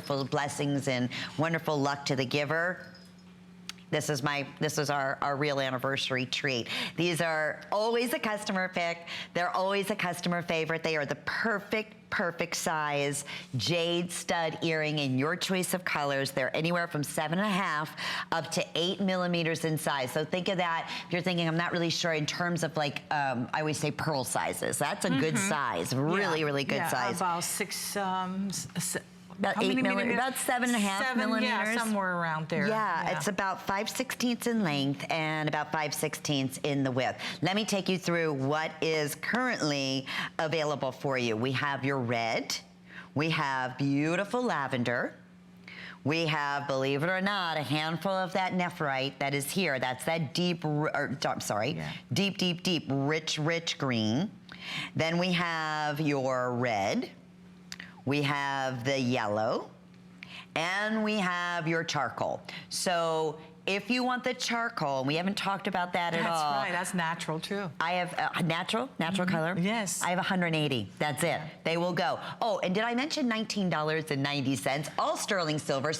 full blessings and wonderful luck to the giver. This is our real anniversary treat. These are always a customer pick. They're always a customer favorite. They are the perfect size jade stud earring in your choice of colors. They're anywhere from 7.5 up to 8 millimeters in size. So think of that. If you're thinking, I'm not really sure in terms of like, I always say pearl sizes. That's a good size, really good size. About 6, about 8 millimeters, about 7.5 millimeters. Yeah, somewhere around there. Yeah, it's about 5/16 in length and about 5/16 in the width. Let me take you through what is currently available for you. We have your red, we have beautiful lavender, we have, believe it or not, a handful of that nephrite that is here. That's that deep, deep, rich green. Then we have your red. We have the yellow, and we have your charcoal. So if you want the charcoal, we haven't talked about that at all. That's right, that's natural too. I have natural color? Yes. I have 180, that's it. They will go. Oh, and did I mention $19.90? All sterling silver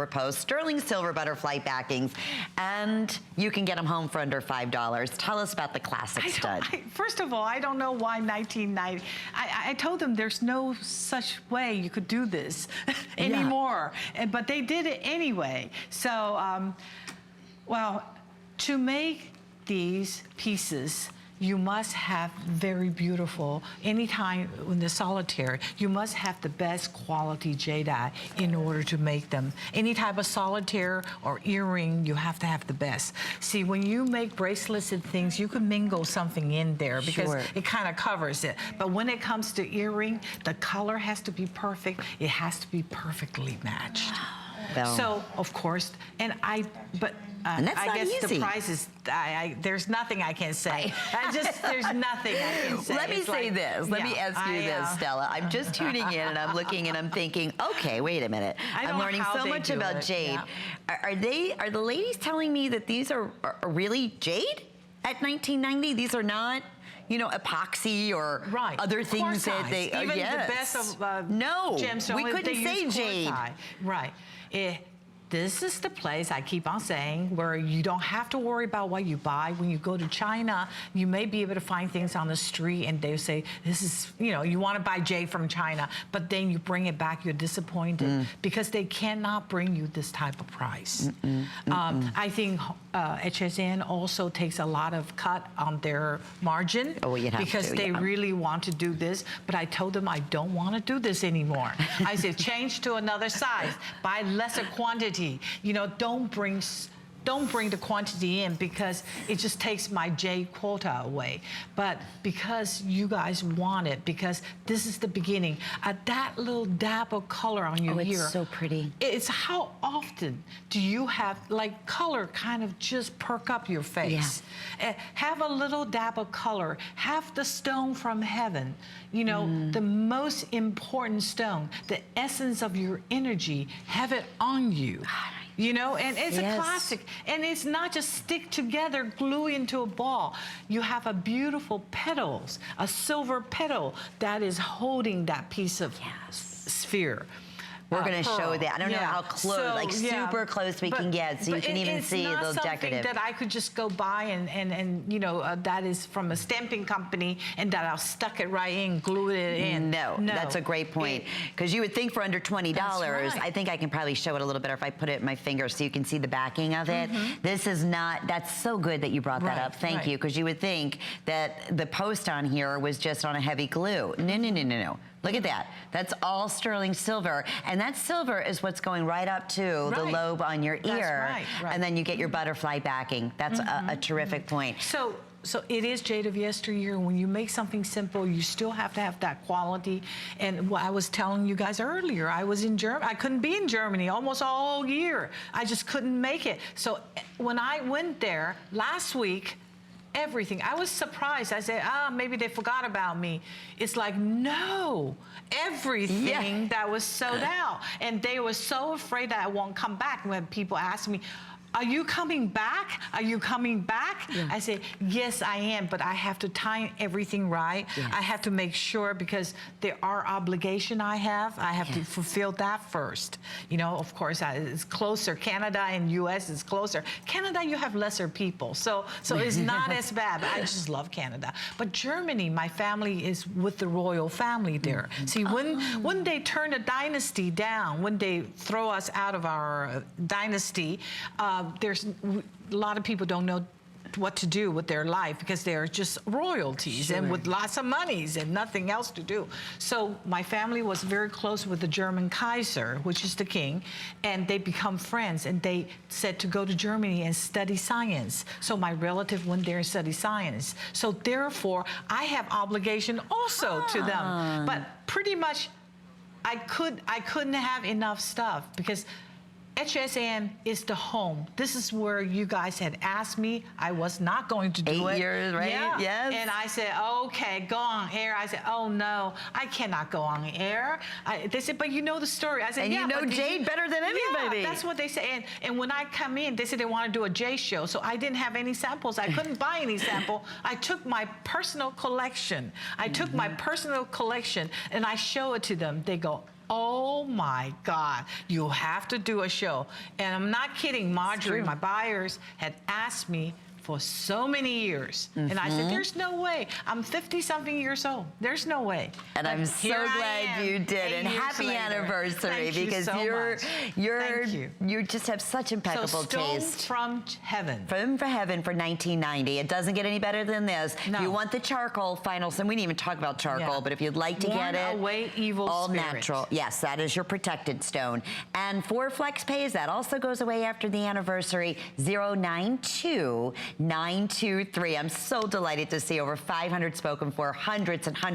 post, sterling silver butterfly backings, and you can get them home for under $5. Tell us about the classic stud. First of all, I don't know why $19.90. I told them there's no such way you could do this anymore, but they did it anyway. So, well, to make these pieces, you must have very beautiful, anytime in the solitaire, you must have the best quality jadeite in order to make them. Any type of solitaire or earring, you have to have the best. See, when you make bracelets and things, you can mingle something in there because it kind of covers it. But when it comes to earring, the color has to be perfect. It has to be perfectly matched. Wow. So, of course, and I guess easy. The price is, there's nothing I can say. There's nothing I can say. Let me say this. Let me ask you this, Stella. I'm just tuning in and I'm looking and I'm thinking, okay, wait a minute. I'm learning so much about jade. Yeah. Are the ladies telling me that these are really jade at $19.90? These are not, you know, epoxy or other things that they even the best of no, gemstones, we couldn't say jade. Right. This is the place I keep on saying where you don't have to worry about what you buy. When you go to China, you may be able to find things on the street and they say, this is, you know, you want to buy jade from China, but then you bring it back, you're disappointed because they cannot bring you this type of price. I think HSN also takes a lot of cut on their margin because they really want to do this, but I told them I don't want to do this anymore. I said, change to another size, buy lesser quantity. You know, don't bring the quantity in because it just takes my jade quota away. But because you guys want it, because this is the beginning, that little dab of color on your ear. It's so pretty. It's how often do you have, like, color kind of just perk up your face? Yeah. Have a little dab of color. Have the stone from heaven. You know, the most important stone, the essence of your energy, have it on you. You know, and it's a classic. And it's not just stick together, glue into a ball. You have a beautiful petals, a silver petal that is holding that piece of sphere. We're going to show that. I don't know how close, like super close we can get, so you can even see the decorative. It's not something that I could just go buy and you know, that is from a stamping company and that I'll stuck it right in, glue it in. No, that's a great point. Because you would think for under $20, I think I can probably show it a little better if I put it in my finger so you can see the backing of it. This is not, that's so good that you brought that up. Thank you, because you would think that the post on here was just on a heavy glue. No. Look at that. That's all sterling silver. And that silver is what's going right up to the lobe on your ear. And then you get your butterfly backing. That's a terrific point. So it is Jade of Yesteryear. When you make something simple, you still have to have that quality. And what I was telling you guys earlier, I was in Germany. I couldn't be in Germany almost all year. I just couldn't make it. So when I went there last week, everything. I was surprised. I said, maybe they forgot about me. It's like, no, everything that was sold out. And they were so afraid that I won't come back when people ask me, are you coming back? Are you coming back? Yeah. I say, yes, I am, but I have to time everything right. Yes. I have to make sure, because there are obligation I have to fulfill that first. You know, of course, it's closer. Canada and US is closer. Canada, you have lesser people, so it's not as bad, but I just love Canada. But Germany, my family is with the royal family there. See, when they turn a dynasty down, when they throw us out of our dynasty, there's a lot of people don't know what to do with their life because they're just royalties and with lots of monies and nothing else to do. So my family was very close with the German Kaiser, which is the king, and they become friends, and they said to go to Germany and study science. So my relative went there and studied science. So therefore, I have obligation also to them. But pretty much, I couldn't have enough stuff because HSN is the home. This is where you guys had asked me. I was not going to do it. 8 years, right? Yeah. Yes. And I said, okay, go on air. I said, oh no, I cannot go on air. They said, but you know the story. I said, and yeah. you know Jade better than anybody. Yeah, that's what they say. And when I come in, they said they want to do a J show. So I didn't have any samples. I couldn't buy any sample. I took my personal collection. And I show it to them. They go, oh my God, you have to do a show. And I'm not kidding, Marjorie, my buyers had asked me for so many years. And I said, there's no way. I'm 50-something years old. There's no way. And I'm so glad you did. And happy anniversary, because you just have such impeccable taste. From heaven. From heaven for 1990. It doesn't get any better than this. No. If you want the charcoal final, so we didn't even talk about charcoal, but if you'd like to get it, away evil all spirits. Natural. Yes, that is your protected stone. And for flex pays, that also goes away after the anniversary. 092-923. I'm so delighted to see over 500 spoken for, hundreds and hundreds.